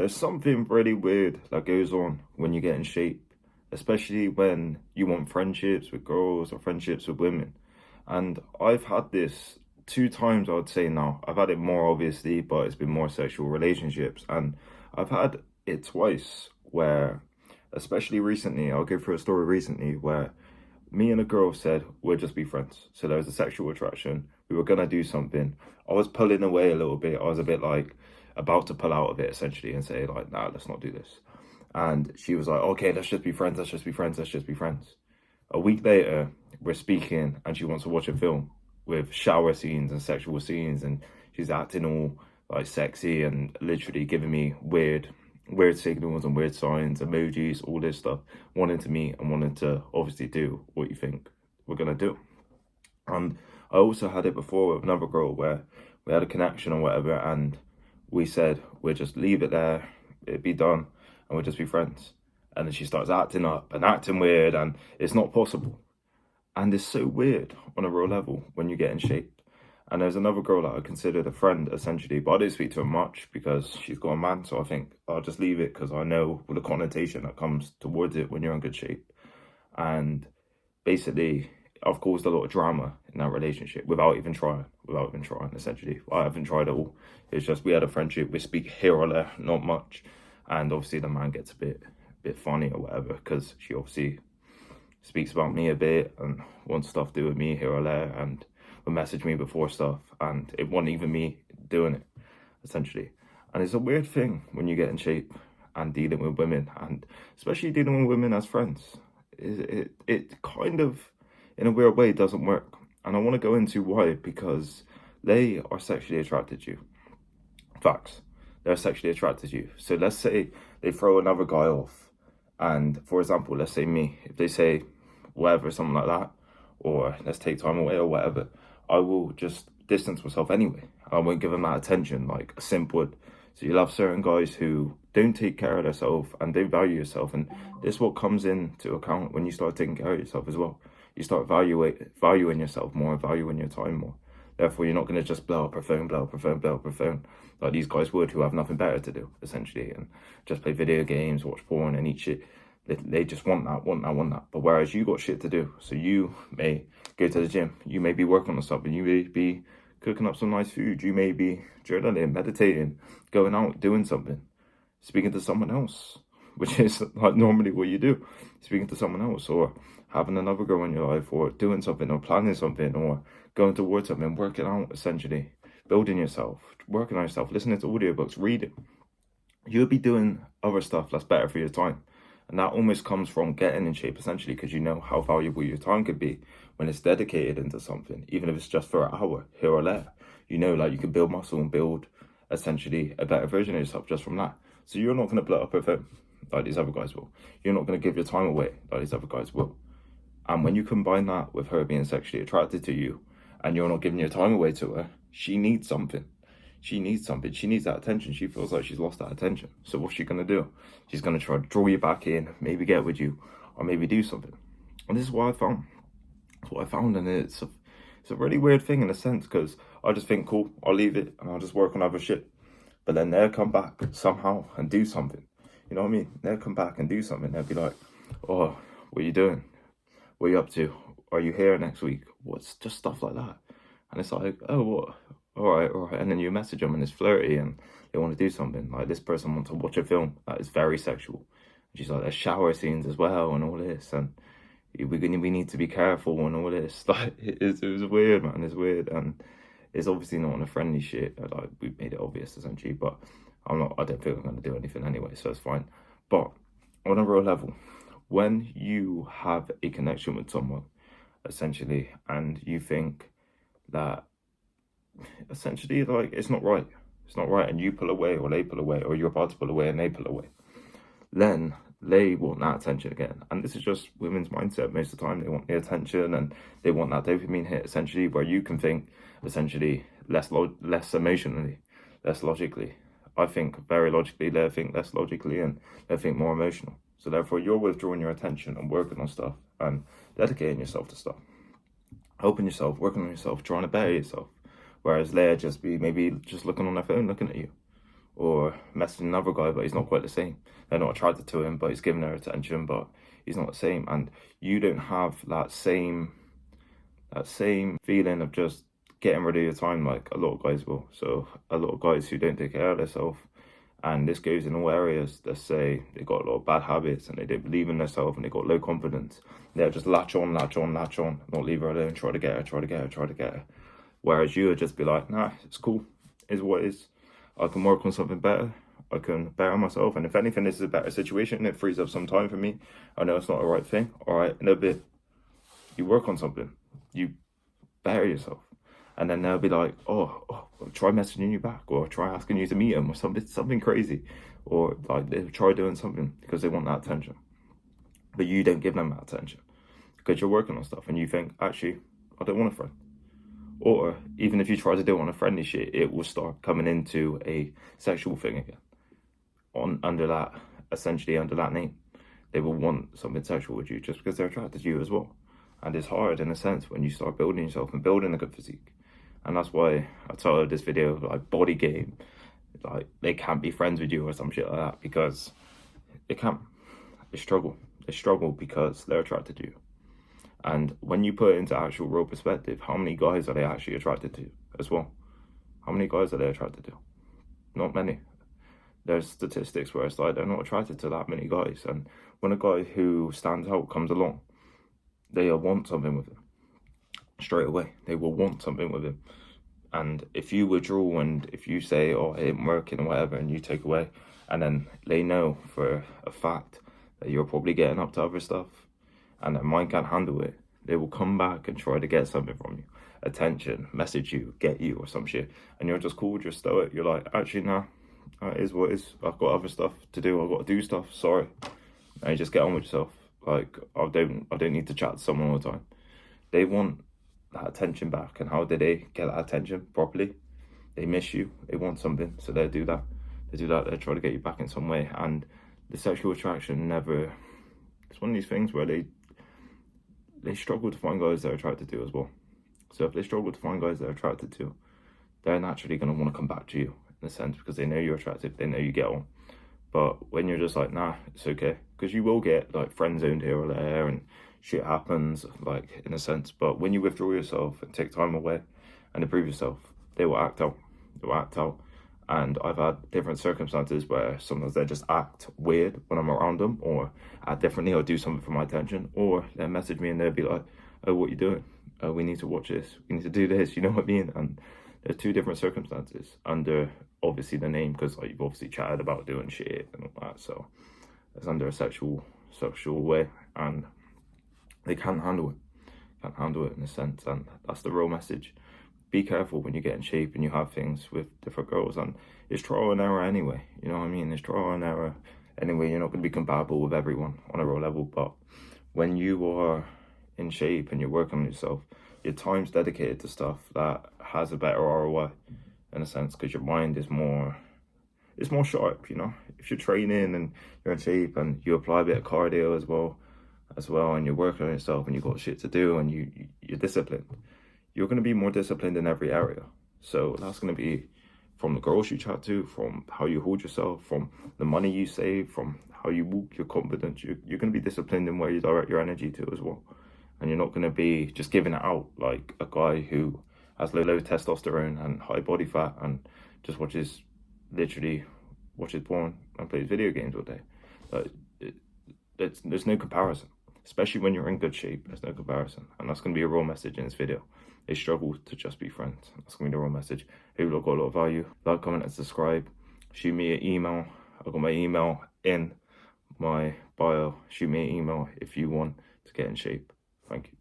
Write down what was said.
There's something really weird that goes on when you get in shape, especially when you want friendships with girls or friendships with women. And I've had this two times, I would say now. I've had it more obviously, but it's been more sexual relationships. And I've had it twice where, especially recently, I'll go through a story recently where me and a girl said we'll just be friends. So there was a sexual attraction. We were gonna do something. I was pulling away a little bit. I was a bit like about to pull out of it essentially and say like, nah, let's not do this. And she was like, okay, let's just be friends. Let's just be friends. Let's just be friends. A week later, we're speaking and she wants to watch a film with shower scenes and sexual scenes, and she's acting all like sexy and literally giving me weird signals and weird signs, emojis, all this stuff, wanting to meet and wanting to obviously do what you think we're gonna do. And I also had it before with another girl where we had a connection or whatever, and we said we'll just leave it there, it'd be done, and we'll just be friends. And then she starts acting up and acting weird, and it's not possible. And it's so weird on a real level when you get in shape. And there's another girl that I considered a friend essentially, but I didn't speak to her much because she's got a man. So I think I'll just leave it because I know the connotation that comes towards it when you're in good shape. And basically, I've caused a lot of drama in that relationship without even trying essentially. I haven't tried at all. It's just we had a friendship, we speak here or there, not much. And obviously the man gets a bit funny or whatever because she obviously speaks about me a bit and wants stuff to do with me here or there and would message me before stuff, and it wasn't even me doing it essentially. And it's a weird thing when you get in shape and dealing with women, and especially dealing with women as friends. It kind of in a weird way doesn't work, and I want to go into why. Because they are sexually attracted to you. Facts. They're sexually attracted to you. So let's say they throw another guy off, and for example, let's say me, if they say whatever, something like that, or let's take time away or whatever, I will just distance myself anyway. I won't give them that attention like a simp would. So you'll have certain guys who don't take care of themselves and don't value yourself, and this is what comes into account when you start taking care of yourself as well. You start valuing yourself more, valuing your time more. Therefore, you're not going to just blow up her phone, blow up her phone, blow up her phone, like these guys would who have nothing better to do, essentially, and just play video games, watch porn, and eat shit. They just want that, want that, want that. But whereas you got shit to do, so you may go to the gym, you may be working on something, you may be cooking up some nice food, you may be journaling, meditating, going out, doing something, speaking to someone else, which is like normally what you do, speaking to someone else, or having another girl in your life, or doing something, or planning something, or going towards something, working out, essentially, building yourself, working on yourself, listening to audiobooks, reading. You'll be doing other stuff that's better for your time. And that almost comes from getting in shape, essentially, because you know how valuable your time could be when it's dedicated into something, even if it's just for an hour here or there. You know, like you can build muscle and build essentially a better version of yourself just from that. So you're not going to blow up a phone like these other guys will. You're not going to give your time away like these other guys will. And when you combine that with her being sexually attracted to you and you're not giving your time away to her, she needs something. She needs something. She needs that attention. She feels like she's lost that attention. So what's she going to do? She's going to try to draw you back in, maybe get with you, or maybe do something. And this is what I found. That's what I found. And it's a really weird thing in a sense, because I just think, cool, I'll leave it and I'll just work on other shit. But then they'll come back somehow and do something. You know what I mean? They'll come back and do something. They'll be like, oh, what are you doing? What are you up to? Are you here next week? What's just stuff like that? And it's like, oh, what? All right, all right. And then you message them and it's flirty and they want to do something. Like this person wants to watch a film that is very sexual. And she's like, there's shower scenes as well and all this. And we need to be careful and all this. Like, it was weird, man. It's weird. And it's obviously not on a friendly shit. Like, we made it obvious, essentially. But I don't think I'm going to do anything anyway, so it's fine. But on a real level, when you have a connection with someone, essentially, and you think that essentially like it's not right, and you pull away or they pull away, or you're about to pull away and they pull away, then they want that attention again. And this is just women's mindset most of the time. They want the attention and they want that dopamine hit, essentially, where you can think essentially less emotionally, less logically. I think very logically, they think less logically, and they think more emotional. So therefore you're withdrawing your attention and working on stuff and dedicating yourself to stuff, helping yourself, working on yourself, trying to better yourself. Whereas they're just maybe just looking on their phone, looking at you, or messaging another guy, but he's not quite the same. They're not attracted to him, but he's giving her attention, but he's not the same. And you don't have that same feeling of just getting rid of your time like a lot of guys will. So a lot of guys who don't take care of themselves, and this goes in all areas, let's say they got a lot of bad habits and they don't believe in themselves and they got low confidence, they'll just latch on, not leave her alone, try to get her. Whereas you would just be like, nah, it's cool, is what it is. I can work on something better. I can better myself. And if anything, this is a better situation. It frees up some time for me. I know it's not the right thing. All right, in a bit, you work on something. You better yourself. And then they'll be like, oh, try messaging you back, or try asking you to meet them, or something crazy. Or like they'll try doing something because they want that attention. But you don't give them that attention because you're working on stuff and you think, actually, I don't want a friend. Or even if you try to do it on a friendly shit, it will start coming into a sexual thing again. Under that name. They will want something sexual with you just because they're attracted to you as well. And it's hard in a sense when you start building yourself and building a good physique. And that's why I titled this video like body game. Like they can't be friends with you or some shit like that, because they can't. They struggle. They struggle because they're attracted to you. And when you put it into actual real perspective, how many guys are they actually attracted to as well? How many guys are they attracted to? Not many. There's statistics where it's like they're not attracted to that many guys. And when a guy who stands out comes along, they want something with him. Straight away, they will want something with him. And if you withdraw and if you say, oh, it ain't working or whatever, and you take away, and then they know for a fact that you're probably getting up to other stuff, and their mind can't handle it, they will come back and try to get something from you. Attention, message you, get you or some shit. And you're just cool, just stoic. You're like, actually, nah, that is what it is. I've got other stuff to do. I've got to do stuff. Sorry. And you just get on with yourself. Like, I don't need to chat to someone all the time. They want that attention back. And how do they get that attention properly? They miss you. They want something. So they do that. They try to get you back in some way. And the sexual attraction never... It's one of these things where they struggle to find guys they're attracted to as well. So if they struggle to find guys they're attracted to, they're naturally going to want to come back to you in a sense, because they know you're attractive, they know you get on. But when you're just like, nah, it's okay, because you will get like friend zoned here or there and shit happens, like in a sense. But when you withdraw yourself and take time away and improve yourself, they will act out. And I've had different circumstances where sometimes they just act weird when I'm around them, or act differently, or do something for my attention, or they'll message me and they'll be like, oh, what you doing? We need to watch this. We need to do this. You know what I mean? And there's two different circumstances under obviously the name, because like you've obviously chatted about doing shit and all that. So it's under a sexual way, and they can't handle it in a sense. And that's the real message. Be careful when you get in shape and you have things with different girls, and it's trial and error anyway. You know what I mean? It's trial and error anyway. You're not going to be compatible with everyone on a real level, but when you are in shape and you're working on yourself, your time's dedicated to stuff that has a better ROI in a sense, because your mind is more sharp, you know. If you're training and you're in shape and you apply a bit of cardio as well, and you're working on yourself and you've got shit to do and you're disciplined, you're going to be more disciplined in every area. So that's going to be from the girls you chat to, from how you hold yourself, from the money you save, from how you walk, your confidence. You're going to be disciplined in where you direct your energy to as well. And you're not going to be just giving it out like a guy who has low testosterone and high body fat and just watches porn and plays video games all day. There's no comparison, especially when you're in good shape. There's no comparison, and that's going to be a real message in this video. They struggle to just be friends. That's going to be the real message. Hope you got a lot of value. Like, comment, and subscribe. Shoot me an email. I've got my email in my bio. Shoot me an email if you want to get in shape. Thank you.